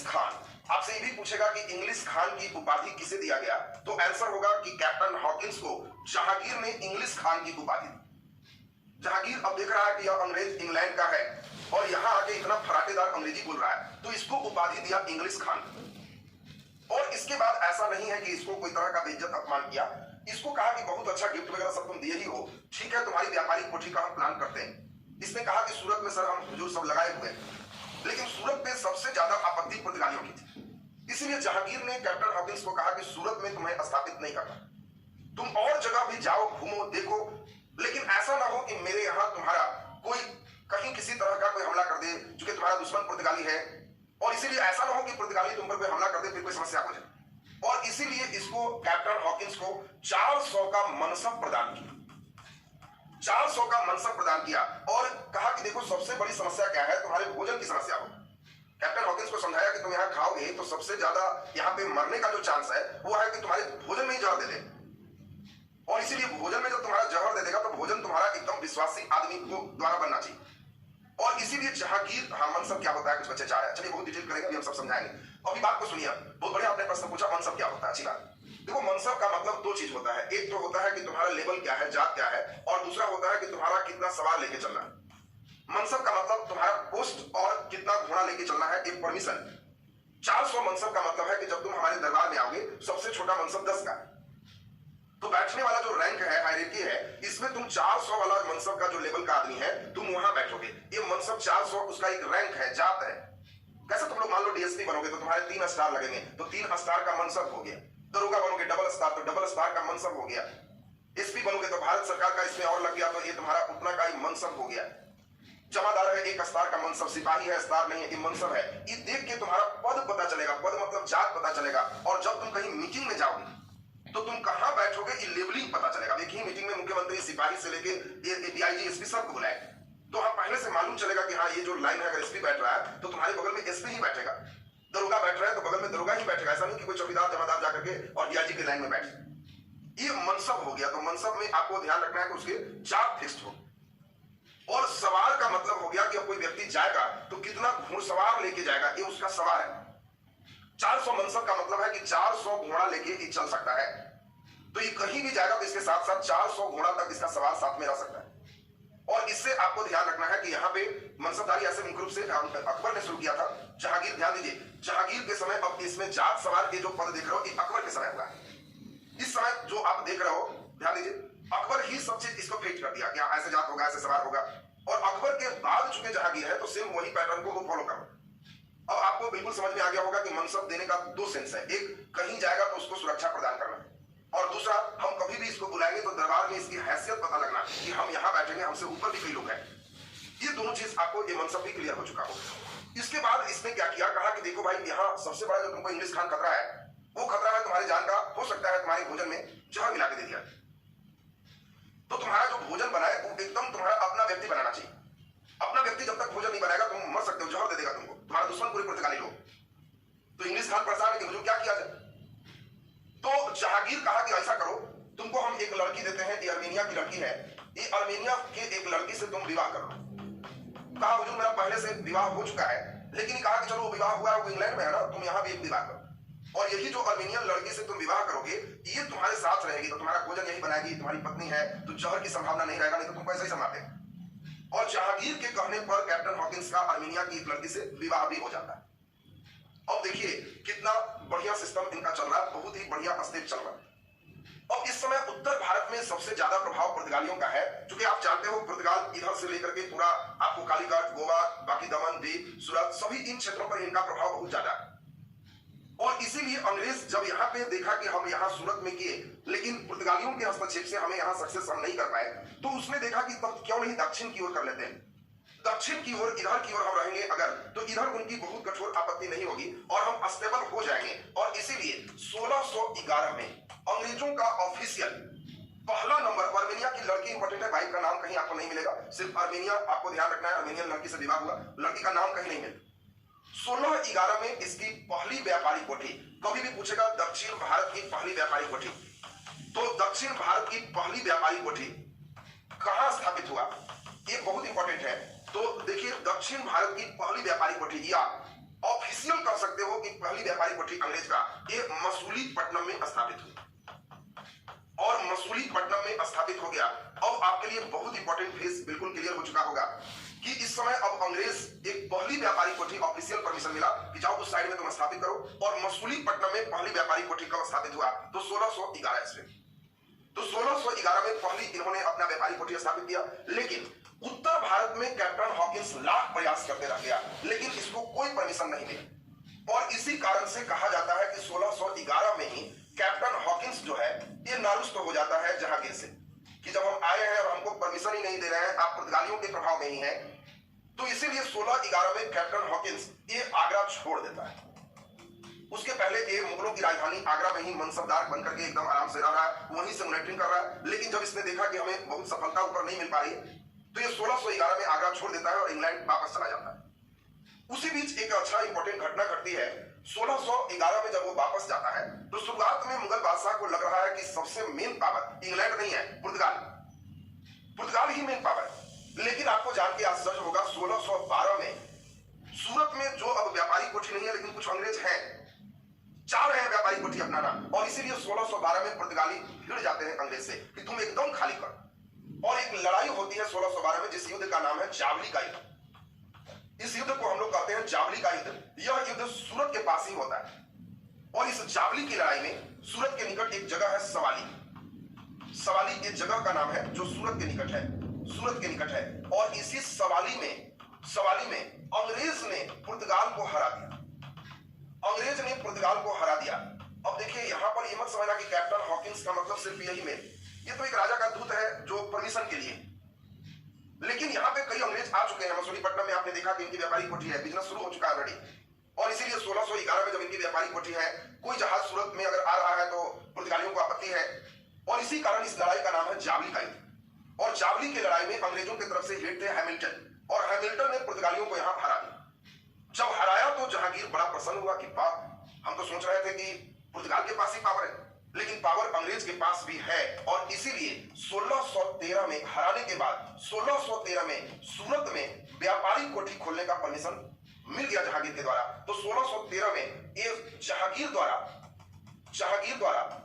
[SPEAKER 1] खान, आपसे ये भी पूछेगा कि इंग्लिश खान की उपाधि किसे दिया गया, तो आंसर होगा कि कैप्टन हॉकिंस को जहांगीर ने इंग्लिश खान की उपाधि दी। जहांगीर अब देख रहा है कि यह अंग्रेज इंग्लैंड का है और यहां आके इतना फराटेदार अंग्रेजी बोल रहा है, तो इसको उपाधि दिया इंग्लिश खान। और इसके बाद ऐसा नहीं है कि इसको कोई तरह का बेइज्जत अपमान किया, इसको कहा कि बहुत अच्छा गिफ्ट वगैरह सब तुम दिए ही हो, ठीक है तुम्हारी व्यापारिक कोठी का हम प्लान करते हैं। इसने कहा कि सूरत में सर हम हुजूर सब लगाए हुए हैं, लेकिन सूरत में सबसे ज्यादा आपत्ति पुर्तगालियों की थी। इसलिए जहांगीर ने कैप्टन हॉकिंस को कहा कि सूरत में तुम्हें स्थापित नहीं करना, तुम और जगह भी जाओ, घूमो, देखो, लेकिन ऐसा ना हो कि मेरे यहां तुम्हारा कोई कहीं किसी तरह का कोई हमला कर दे, क्योंकि तुम्हारा दुश्मन पुर्तगाली है, और इसीलिए ऐसा ना हो कि पुर्तगाली तुम पर कोई हमला कर दे फिर कोई समस्या हो जाए। और इसीलिए इसको कैप्टन हॉकिंस को 400 का मनसब प्रदान किया, 400 का मनसब प्रदान किया और कहा कि देखो सबसे बड़ी समस्या क्या है, तुम्हारे भोजन की समस्या हो। कैप्टन हॉकिंस को समझाया कि तुम यहाँ खाओगे तो सबसे ज्यादा यहाँ पे मरने का जो चांस है वो है कि तुम्हारे भोजन में ही जहर दे दे, और इसीलिए भोजन में जब तुम्हारा जहर दे देगा तो भोजन तुम्हारा एकदम विश्वासी आदमी को द्वारा बनना चाहिए। और इसीलिए जहांगीर, हाँ मनसब क्या होता है कुछ बच्चे चाह रहे हैं, चलिए बहुत डिटेल करेंगे, अभी हम सब समझाएंगे। अभी बात को सुनिए, बहुत बढ़िया आपने प्रश्न पूछा मनसब क्या होता है। अच्छी बात। देखो मनसब का मतलब दो चीज होता है, एक तो होता है कि तुम्हारा लेवल क्या है, जात क्या है, और दूसरा होता है कि तुम्हारा कितना सवार लेके चलना है। मनसब का मतलब तुम्हारा पोस्ट और कितना घोड़ा लेके चलना है, एक परमिशन। 400 मनसब का मतलब है कि जब तुम हमारे दरबार में आओगे सबसे छोटा मनसब 10 का, तो बैठने वाला जो रैंक है, हायरार्की है, इसमें तुम 400 वाला मनसब का जो लेवल का आदमी है तुम वहां बैठोगे। ये मनसब 400 उसका एक रैंक है, जात है। कैसे तुम लोग मान लो डीएसपी बनोगे तो तुम्हारे 3 स्टार लगेंगे, तो 3 स्टार का मनसब हो गया। दरोगा बनोगे डबल स्टार, तो डबल स्टार का मनसब हो गया। एसपी बनोगे तो भारत सरकार का इसमें और लग गया, तो ये तुम्हारा उतना का ही मनसब हो गया। जमादार है 1 स्टार का मनसब, सिपाही है स्टार नहीं है, ये मनसब है। ये देख के तुम्हारा पद पता चलेगा, पद मतलब जात पता चलेगा। और जब तुम कहीं मीटिंग में जाओगे तो तुम कहां बैठोगे ये लेवलिंग पता चलेगा। देखिए मीटिंग में मुख्यमंत्री सिपाही से लेके डीआईजी एसपी सबको बुलाए, तो हाँ पहले से मालूम चलेगा कि हाँ ये जो लाइन है, अगर एसपी बैठ रहा है तो तुम्हारे बगल में एसपी ही बैठेगा। दरोगा बैठ रहा है तो बगल में दरोगा ही बैठेगा। ऐसा नहीं कि कोई चौकीदार जमादार जाकर के और डीआईजी की लाइन में बैठे। ये मनसब हो गया। तो मनसब में आपको ध्यान रखना है कि उसके जात फिक्स्ड हो। और सवार का मतलब हो गया कि अब कोई व्यक्ति जाएगा तो कितना घुड़सवार लेके जाएगा, ये उसका सवार है। 400 मनसब का मतलब है कि 400 घोड़ा लेके ये चल सकता है। तो ये कहीं भी जाएगा तो इसके साथ साथ 400 घोड़ा तक इसका सवार साथ में रह सकता है। और इससे आपको ध्यान रखना है कि यहाँ पे मनसबदारी ऐसे मुख्य रूप से अकबर ने शुरू किया था। जहांगीर, ध्यान दीजिए, जहांगीर के समय, अब इसमें जात सवार के जो पद देख रहे हो ये अकबर के समय हुआ है। इस समय जो आप देख रहे हो, ध्यान दीजिए, अकबर ही सब चीज इसको फिट कर दिया कि ऐसे जात होगा, ऐसे सवार होगा। और अकबर के बाद चुके जहांगीर है तो सेम वही पैटर्न को वो फॉलो करो। अब आपको बिल्कुल समझ में आ गया होगा कि मनसब देने का 2 सेंस है। एक, कहीं जाएगा तो उसको सुरक्षा प्रदान करना, और दूसरा, हम कभी भी इसको बुलाएंगे तो दरबार में इसकी हैसियत पता लगना कि हम यहाँ बैठेंगे, हमसे ऊपर भी कई लोग हैं। ये दोनों चीज आपको ये मनसब भी क्लियर हो चुका हो। इसके बाद इसने क्या किया, कहा कि देखो भाई, यहाँ सबसे बड़ा जो तुमको इंग्लिश खान खतरा है, वो खतरा है तुम्हारी जान का। हो सकता है तुम्हारे भोजन में जहर मिला के दे दिया, तो तुम्हारा जो भोजन बनाए वो एकदम तुम्हारा अपना व्यक्ति बनाना चाहिए। अपना व्यक्ति जब तक भोजन नहीं बनाएगा तुम मर सकते हो, जहर दे देगा तुमको, तुम्हारा दुश्मन पूरे पुर्तगाली लोग। तो इंग्लिश खान परेशान है कि मुझे क्या किया जाए। तो जहांगीर कहा कि ऐसा करो, तुमको हम एक लड़की देते हैं, ये अर्मेनिया की लड़की है, ये अर्मेनिया के एक लड़की से तुम विवाह करो। कहा हुजूर मेरा पहले से विवाह हो चुका है, लेकिन कहा कि चलो विवाह हुआ है, वो इंग्लैंड में है ना, तुम यहाँ भी एक विवाह करो। और यही जो अर्मेनियन लड़की से तुम विवाह करोगे ये तुम्हारे साथ रहेगी, तो तुम्हारा भोजन यही बनाएगी, तुम्हारी पत्नी है, तो जहर की संभावना नहीं रहेगा, नहीं तो तुम पैसे ही संभालते। और जहांगीर के कहने पर कैप्टन हॉकिंस का अर्मेनिया की एक लड़की से विवाह भी हो जाता है। अब देखिए कितना बढ़िया सिस्टम इनका चल रहा है, बहुत ही बढ़िया स्टेप चल रहा है। अब इस समय उत्तर भारत में सबसे ज्यादा प्रभाव पुर्तगालियों का है, क्योंकि आप जानते हो पुर्तगाल इधर से लेकर के पूरा आपको कालीकट, गोवा, बाकी दमन, दीव, सूरत, सभी इन क्षेत्रों पर इनका प्रभाव बहुत ज्यादा है। और इसीलिए अंग्रेज जब यहाँ पे देखा कि हम यहाँ सूरत में किए, लेकिन पुर्तगालियों के हस्तक्षेप से हमें यहाँ सक्सेस हम नहीं कर पाए, तो उसने देखा कि तब क्यों नहीं दक्षिण की ओर कर लेते हैं। दक्षिण की ओर, इधर की ओर हम रहेंगे अगर, तो इधर उनकी बहुत कठोर आपत्ति नहीं होगी और हम स्टेबल हो जाएंगे। और इसीलिए 1611 में अंग्रेजों का ऑफिशियल पहला नंबर, अर्मेनिया की लड़की इंपॉर्टेंट है, भाई का नाम कहीं आपको नहीं मिलेगा, सिर्फ अर्मेनिया आपको ध्यान रखना है। अर्मेनियन लड़की से विवाह हुआ, लड़की का नाम कहीं नहीं मिलेगा। 1611 में इसकी पहली व्यापारी कोठी, कभी भी पूछेगा दक्षिण भारत की पहली व्यापारी कोठी, तो दक्षिण भारत की पहली व्यापारी कोठी कहां स्थापित हुआ, ये बहुत इंपॉर्टेंट है। तो देखिए दक्षिण भारत की पहली व्यापारी कोठी, या ऑफिशियल कर सकते हो कि पहली व्यापारी कोठी अंग्रेज का, ये मसूलीपट्टनम में स्थापित हुई। और मसूलीपट्टनम में स्थापित हो गया। अब आपके लिए बहुत इंपॉर्टेंट फेस बिल्कुल क्लियर हो चुका होगा कि इस समय अब अंग्रेज एक पहली व्यापारी कोठी ऑफिशियल परमिशन मिला कि जाओ उस साइड में तुम स्थापित करो। और मसूलीपट्टनम में पहली व्यापारी कोठी कब स्थापित हुआ, तो 1611 ईस्वी। तो 1611 में पहली इन्होंने अपना व्यापारी कोठी स्थापित किया। लेकिन उत्तर भारत में कैप्टन हॉकिंस लाख प्रयास करते रह गया, लेकिन इसको कोई परमिशन नहीं मिली। और इसी कारण से कहा जाता है कि 1611 में ही कैप्टन हॉकिंस जो है ये नारुष्ट हो जाता है जहांगीर से, कि जब हम आए हैं और हमको परमिशन ही नहीं दे रहे हैं, आप पुर्तगालियों के प्रभाव में ही हैं। तो इसीलिए 1611 में कैप्टन हॉकिंस ये आगरा छोड़ देता है। उसके पहले ये मुगलों की राजधानी आगरा में ही मनसबदार बनकर के एकदम आराम से रह रहा है, वहीं से मॉनिटरिंग कर रहा है। लेकिन जब इसने देखा कि हमें बहुत सफलता ऊपर नहीं मिल पा रही, तो ये 1611 में आगरा छोड़ देता है और इंग्लैंड वापस चला जाता है। उसी बीच एक अच्छा इंपॉर्टेंट घटना घटती है। 1611 में जब वो वापस जाता है तो शुरुआत में मुगल बादशाह को लग रहा है कि सबसे मेन पावर इंग्लैंड नहीं है, पुर्तगाल ही मेन पावर है। लेकिन आपको जान के आश्चर्य होगा, 1612 में सूरत में जो अब व्यापारी कोठी नहीं है, लेकिन कुछ अंग्रेज हैं, चाह रहे हैं व्यापारी कोठी अपनाना। और इसीलिए 1612 में पुर्तगाली भिड़ जाते हैं अंग्रेज से कि तुम एकदम खाली कर। और एक लड़ाई होती है 1612 में, जिस युद्ध का नाम है जावली का युद्ध। इस युद्ध को हम लोग कहते हैं जावली का युद्ध। यह युद्ध सूरत के पास ही होता है। और इस जावली की लड़ाई में सूरत के निकट एक जगह है सवाली एक जगह का नाम है जो सूरत के निकट है, और इसी सवाली में सवाली में अंग्रेज ने पुर्तगाल को हरा दिया। अंग्रेज ने पुर्तगाल को हरा दिया। अब देखिए यहां पर ये मत समझना कि कैप्टन हॉकिंस का मतलब सिर्फ यही में, ये तो एक राजा का दूत है जो परमिशन के लिए, लेकिन यहाँ पे कई अंग्रेज आ चुके हैं। मसूलीपट्टनम में आपने देखा कि इनकी व्यापारिक कोठी है, बिजनेस शुरू हो चुका है ऑलरेडी, और इसीलिए 1611 में जब इनकी व्यापारिक कोठी है, कोई जहाज सूरत में अगर आ रहा है तो पुर्तगालियों को आपत्ति है, और इसी कारण इस लड़ाई का नाम है जावली का युद्ध। और जावली की लड़ाई में अंग्रेजों की तरफ से हेड थे हैमिल्टन, और हैमिल्टन ने पुर्तगालियों को यहाँ हरा दिया। जब हराया तो जहांगीर बड़ा प्रसन्न हुआ कि हम तो सोच रहे थे कि पुर्तगाल के पास ही पावर है, लेकिन पावर अंग्रेज के पास भी है, और इसीलिए 1613 में हराने के बाद 1613 में सूरत में व्यापारिक कोठी खोलने का परमिशन मिल गया जहांगीर के द्वारा। तो 1613 में एक जहांगीर द्वारा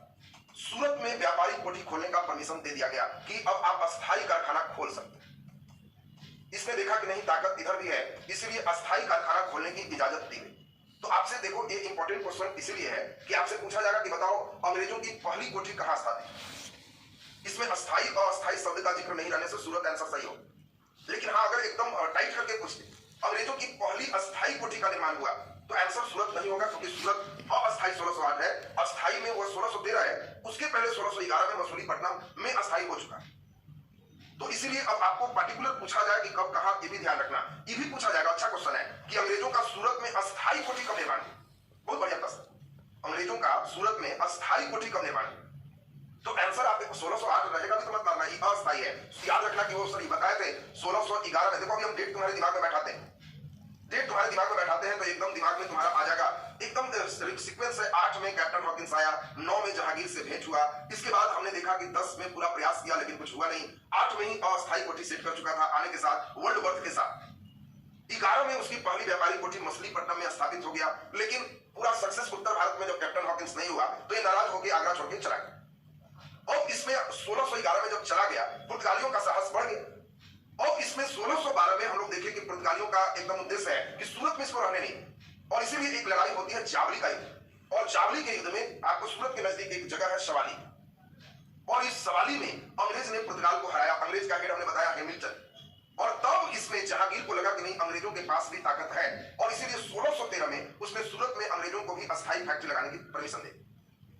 [SPEAKER 1] सूरत में व्यापारिक कोठी खोलने का परमिशन दे दिया गया कि अब आप अस्थायी कारखाना खोल सकते हैं। इसने देखा कि नहीं ताकत इधर भी है, इसलिए अस्थायी कारखाना खोलने की इजाजत दी गई। तो आपसे देखो ये इंपॉर्टेंट क्वेश्चन इसलिए है कि आपसे पूछा जाएगा कि बताओ अंग्रेजों की पहली कोठी कहां स्थापित। इसमें अस्थायी और अस्थायी शब्द का जिक्र नहीं रहने से सूरत आंसर सही हो, लेकिन हाँ अगर एकदम टाइट करके पूछते अंग्रेजों की पहली अस्थायी कोठी का निर्माण हुआ तो आंसर सूरत नहीं होगा, क्योंकि सूरत अस्थायी 1608 है, अस्थायी में वो 1613 है, उसके पहले 1611 में मसूलीपट्टनम में अस्थायी हो चुका है। तो इसीलिए अब आपको पार्टिकुलर पूछा जाए कि कब कहां, ये भी ध्यान रखना। ये भी पूछा जाएगा, अच्छा क्वेश्चन है कि अंग्रेजों का सूरत में अस्थायी कोठी कब निर्माण हुआ। बहुत बढ़िया प्रश्न, अंग्रेजों का सूरत में अस्थायी कोठी कब निर्माण हुआ। तो आंसर आपके 1608 रहेगा भी तो मत मानना, ये अस्थायी है। याद रखना कि वो सर बताए थे 1611 में। देखो अभी हम डेट तुम्हारे दिमाग में बैठाते हैं, डेट तुम्हारे दिमाग में बैठाते हैं तो एकदम दिमाग में तुम्हारा आ जाएगा, एकदम सीक्वेंस है। 8 में कैप्टन हॉकिंस आया, 9 में जहांगीर से भेंट हुआ, इसके बाद हमने देखा कि 10 में पूरा प्रयास किया लेकिन कुछ हुआ नहीं, 8 में ही अस्थायी कोठी सेट कर चुका था आने के साथ, वर्ल्ड बर्थ के साथ। 11 में उसकी पहली व्यापारिक कोठी मछलीपट्टनम में स्थापित हो गया, लेकिन पूरा सक्सेस उत्तर भारत में जब कैप्टन हॉकिंस नहीं हुआ तो ये नाराज होकर आगरा छोड़ के चला गया। और इसमें 1611 में जब चला गया पुर्तगालियों का साहस बढ़ गया, और इसमें 1612 में हम लोग देखें कि पुर्तगालियों का एकदम उद्देश्य है कि सूरत में इसको रहने नहीं, और इसीलिए एक लड़ाई होती है जावली का युद्ध। और जावली के युद्ध में आपको सूरत के नजदीक एक जगह है सवाली, और इस सवाली में अंग्रेज ने पुर्तगाल को हराया। अंग्रेज का हेड हमने बताया हैमिल्टन, और तब इसमें जहांगीर को लगा कि नहीं अंग्रेजों के पास भी ताकत है, और इसीलिए 1613 में उसने सूरत में अंग्रेजों को भी अस्थायी फैक्ट्री लगाने की परमिशन दी।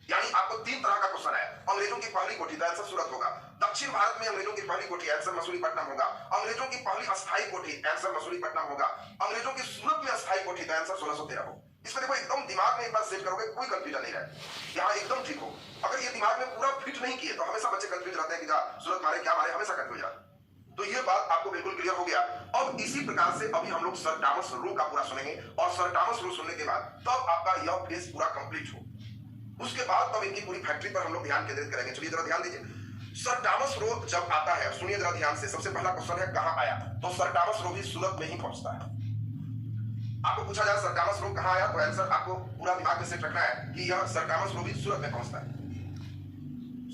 [SPEAKER 1] यानी आपको 3 तरह का क्वेश्चन है, अंग्रेजों की पहली कोठी आंसर सूरत होगा, दक्षिण भारत में अंग्रेजों की पहली कोठी आंसर मसूलीपट्टनम होगा, अंग्रेजों की पहली अस्थायी कोठी आंसर मसूलीपट्टनम होगा, अंग्रेजों की सूरत में अस्थायी कोठी आंसर 1613 होगा। इसको देखो एकदम दिमाग में एक बार सेट करोगे, कोई कंफ्यूजन नहीं रहे, यहाँ एकदम ठीक हो। अगर ये दिमाग में पूरा फिट नहीं किए तो हमेशा बच्चे कंफ्यूज रहते हैं कि जा सूरत मारे क्या मारे, हमेशा कंफ्यूज रहते। तो ये बात आपको बिल्कुल क्लियर हो गया। अब इसी प्रकार से अभी हम लोग सर टॉमस रो का पूरा सुनेंगे, और सर टॉमस रो सुनने के बाद तब आपका यह फेज पूरा कंप्लीट हो, उसके बाद तब इनकी पूरी फैक्ट्री पर हम लोग ध्यान केंद्रित करेंगे। चलिए जरा ध्यान दीजिए, सर टॉमस रो जब आता है, सुनिए जरा ध्यान से, सबसे पहला क्वेश्चन है कहां आया, तो सर टॉमस रो भी सूरत में ही पहुंचता है। आपको पूछा जाए सर टॉमस रो कहां आया, तो आंसर आपको पूरा दिमाग में सेट रखना है कि यह सर टॉमस रो भी सूरत में पहुंचता है।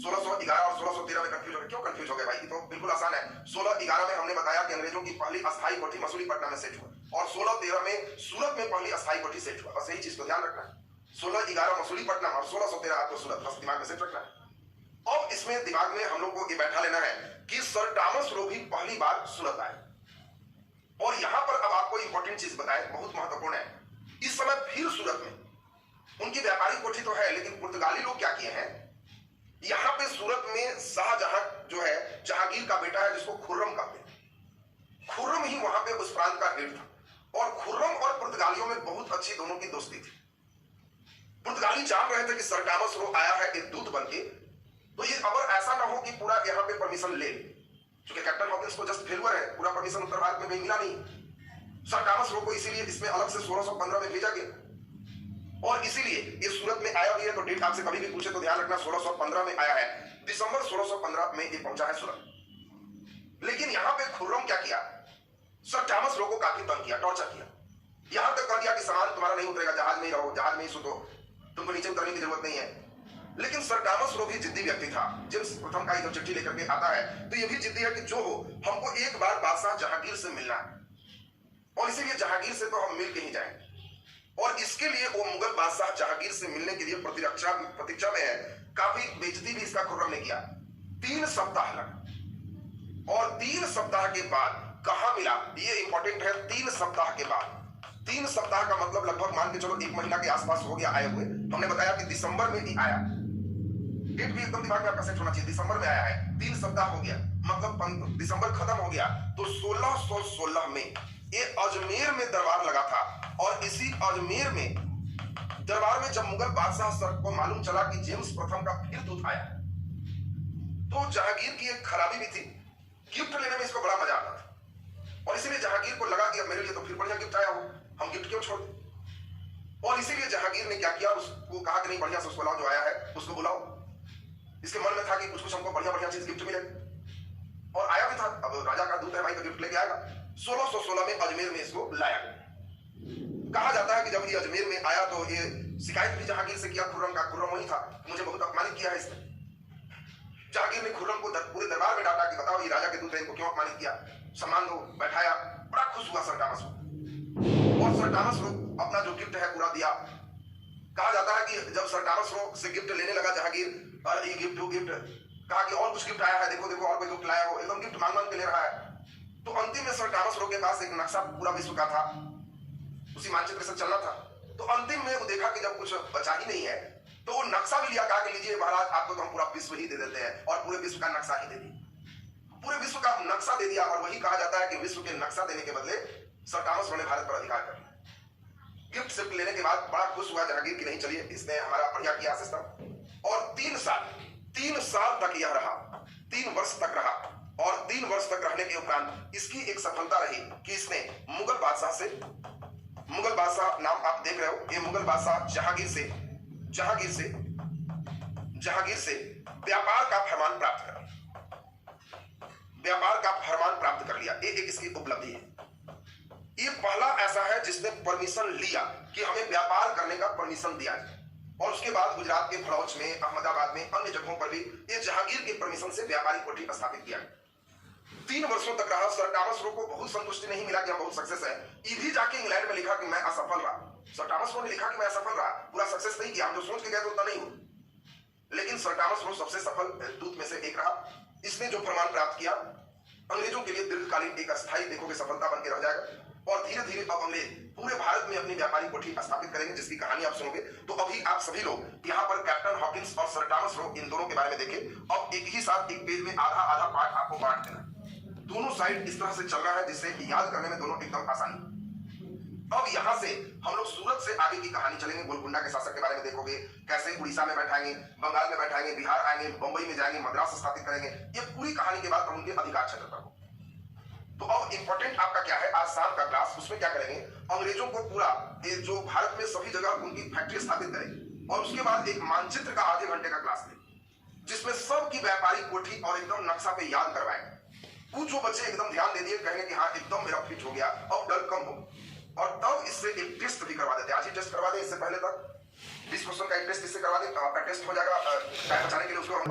[SPEAKER 1] 1611 और 1613 में कंफ्यूज हो गए, क्यों कंफ्यूज हो गए भाई, तो बिल्कुल आसान है। 1611 में हमने बताया कि अंग्रेजों की पहली अस्थायी कोठी मसूलीपट्टनम में सेट हुआ, और 1613 में सूरत में पहली अस्थायी कोठी सेट हुआ। बस यही चीज को ध्यान रखना है, 1611 मसूलीपट्टनम और 1613 आपको सूरत, बस दिमाग में सेट रखना है। अब इसमें दिमाग में हम लोग को ये बैठा लेना है कि सर टॉमस रो भी पहली बार सूरत आए, और यहां पर अब आपको इंपॉर्टेंट चीज बताए, बहुत महत्वपूर्ण है। इस समय फिर सूरत में उनकी व्यापारिक कोठी तो है, लेकिन पुर्तगाली लोग क्या किए हैं, यहां पे सूरत में शाहजहां जो है जहांगीर का बेटा है जिसको खुर्रम कहते हैं, खुर्रम ही वहां पे उस प्रांत का हेड था, और खुर्रम और पुर्तगालियों में बहुत अच्छी दोनों की दोस्ती थी। पुर्तगाली जान रहे थे कि सर टॉमस रो आया है एक दूत बनके, तो ये अगर ऐसा ना हो कि पूरा यहाँ पे परमिशन ले, क्योंकि कैप्टन हॉकिंस को जस्ट फेलुअर है, पूरा परमिशन उत्तर भारत में मिला नहीं। सर टॉमस रो को इसीलिए इसमें अलग से 1615 में भेजा गया, और इसीलिए ये सूरत में आया भी है। तो डेट आपसे कभी भी पूछे तो ध्यान रखना 1615 में आया है, दिसंबर 1615 में ये पहुंचा है सूरत। लेकिन यहाँ पे खुर्रम क्या किया, सर टॉमस रो को काफी तंग किया, टॉर्चर किया, यहां तक कह दिया कि सामान तुम्हारा नहीं उतरेगा, जहाज में ही रहो, जहाज में ही सुतो, तुमको नीचे उतरने की जरूरत नहीं है। लेकिन सर टॉमस रो भी जिद्दी व्यक्ति था। जेम्स प्रथम का जब चिट्ठी लेकर के आता है तो ये भी जिद्दी है कि जो हो हमको एक बार बादशाह जहांगीर से मिलना है, और इसीलिए जहांगीर से तो हम मिल के ही जाएंगे। और इसके लिए वो मुगल बादशाह जहांगीर से मिलने के लिए प्रतीक्षा में है। काफी बेइज्जती भी इसका खुर्रम ने किया, 3 सप्ताह लगा, और 3 सप्ताह के बाद कहां मिला, ये इंपॉर्टेंट है। 3 सप्ताह के बाद, 3 सप्ताह का मतलब लगभग मान के चलो 1 महीना के आसपास हो गया आए हुए। हमने बताया कि दिसंबर में ही आया, डेट भी एकदम दिमाग में आपका सेट होना चाहिए, दिसंबर में आया है, 3 सप्ताह हो गया, मतलब दिसंबर खत्म हो गया तो 1616 में ये अजमेर में दरबार लगा था। और इसी अजमेर में दरबार में जब मुगल बादशाह सर को मालूम चला कि जेम्स प्रथम का फिर दूत आया, तो जहांगीर की एक खराबी भी थी, गिफ्ट लेने में इसको बड़ा मजा आता था। और इसीलिए जहांगीर को लगा कि अब मेरे लिए तो फिर बढ़िया गिफ्ट आया हो, हम गिफ्ट क्यों छोड़ दें। और इसीलिए जहांगीर ने क्या किया, उसको कहा कि नहीं, बढ़िया से उसको लाओ, जो आया है उसको बुलाओ। इसके मन में था कि कुछ कुछ हमको बढ़िया बढ़िया चीज गिफ्ट मिले, और आया भी था। अब राजा का दूत है भाई, तो गिफ्ट लेके आएगा। 1616 में अजमेर में इसको लाया गया। कहा जाता है कि जब ये अजमेर में आया तो ये शिकायत भी जहांगीर से किया खुर्रम का। खुर्रम वही था, मुझे बहुत अपमानित किया है इसने। जहांगीर ने खुर्रम को पूरे दरबार में डांटा कि बताओ ये राजा के दूत है, इनको क्यों अपमानित किया, सम्मान दो, बैठाया। बड़ा खुश हुआ सर टॉमस रो, और सर टॉमस रो अपना जो गिफ्ट है पूरा दिया। कहा जाता है कि जब सर टॉमस रो से गिफ्ट लेने लगा जहांगीर, और ये गिफ्ट वो गिफ्ट, कहा कि और कुछ गिफ्ट आया है, देखो देखो और कोई गिफ्ट लाया हो, एकदम गिफ्ट मांग मांग के ले रहा है। तो अंतिम में सर टॉमस रो के पास एक नक्शा पूरा विश्व का था, उसी मानचित्र से चलना था। तो अंतिम में वो देखा कि जब कुछ बचा ही नहीं है, तो वो नक्शा भी लिया, कहा कि लीजिए महाराज, आपको तो हम पूरा विश्व ही दे देते हैं, और पूरे विश्व का नक्शा ही दे दिया। पूरे विश्व का नक्शा दे दिया। और वही कहा जाता है कि विश्व के नक्शा देने के बदले सर टॉमस रो ने भारत पर अधिकार कर लिया। गिफ्ट सिर्फ लेने के बाद बड़ा खुश हुआ जहांगीर की नहीं, चलिए इसने हमारा बढ़िया किया सिस्टम। और 3 साल तक यह रहा, 3 वर्ष तक रहा। और 3 वर्ष तक रहने के उपरांत इसकी एक सफलता रही कि इसने मुगल बादशाह नाम आप देख रहे हो, ये मुगल बादशाह जहांगीर से व्यापार का फरमान प्राप्त कर लिया। ये एक इसकी उपलब्धि है। ये पहला ऐसा है जिसने परमिशन लिया कि हमें व्यापार करने का परमिशन दिया जाए। और उसके बाद गुजरात के भड़ौच में, अहमदाबाद में, अन्य जगहों पर भी ये जहांगीर के परमिशन से व्यापारी कोठी स्थापित किया। 3 वर्षों तक रहा। सर टॉमस रो को बहुत संतुष्टि नहीं मिला कि हम बहुत सक्सेस है। ये भी जाके इंग्लैंड में लिखा कि मैं असफल रहा। सर टॉमस रो ने लिखा कि मैं असफल रहा, पूरा सक्सेस नहीं किया, हम जो सोच के गए थे उतना नहीं हुआ। लेकिन सर टॉमस रो सबसे सफल दूत में से एक रहा। इसने जो फरमान प्राप्त किया, अंग्रेजों के लिए दीर्घकालीन एक अस्थायी देखोगे सफलता बन के रह जाएगा। और धीरे धीरे अब अंग्रेज पूरे भारत में अपनी व्यापारी कोठी स्थापित करेंगे, जिसकी कहानी आप सुनोगे। तो अभी आप सभी लोग यहाँ पर कैप्टन हॉकिंस और सर टॉमस रो, इन दोनों के बारे में देखें। अब एक ही साथ एक पेज में आधा पार्ट आपको बांट देना। दोनों साइड इस तरह से चल रहा है जिससे याद करने में दोनों एकदम आसानी। अब यहां से हम लोग सूरत से आगे की कहानी चलेंगे। गोलकुंडा के शासक के बारे में देखोगे, कैसे उड़ीसा में बैठाएंगे, बंगाल में बैठाएंगे, बिहार आएंगे, मुंबई में जाएंगे, मद्रास स्थापित करेंगे। ये पूरी कहानी के बाद उनके अधिकार क्षेत्र पर। तो अब इंपॉर्टेंट आपका क्या है, आज शाम का क्लास, उसमें क्या करेंगे, अंग्रेजों को पूरा जो भारत में सभी जगह उनकी फैक्ट्री स्थापित करेंगे। और उसके बाद एक मानचित्र का आधे घंटे का क्लास लेंगे, जिसमें सबकी व्यापारी कोठी और एकदम नक्शा पे याद करवाएंगे। कुछ जो बच्चे एकदम ध्यान दे दिए, कहेंगे कि हाँ एकदम मेरा फिट हो गया, अब डर कम हो। और तब इससे एक टेस्ट भी करवा देते हैं। आज ही टेस्ट करवा दें, इससे पहले तक 20 क्वेश्चन का एक टेस्ट इससे करवा दें, तो आपका टेस्ट हो जाएगा। टाइम बचाने के लिए उसको हम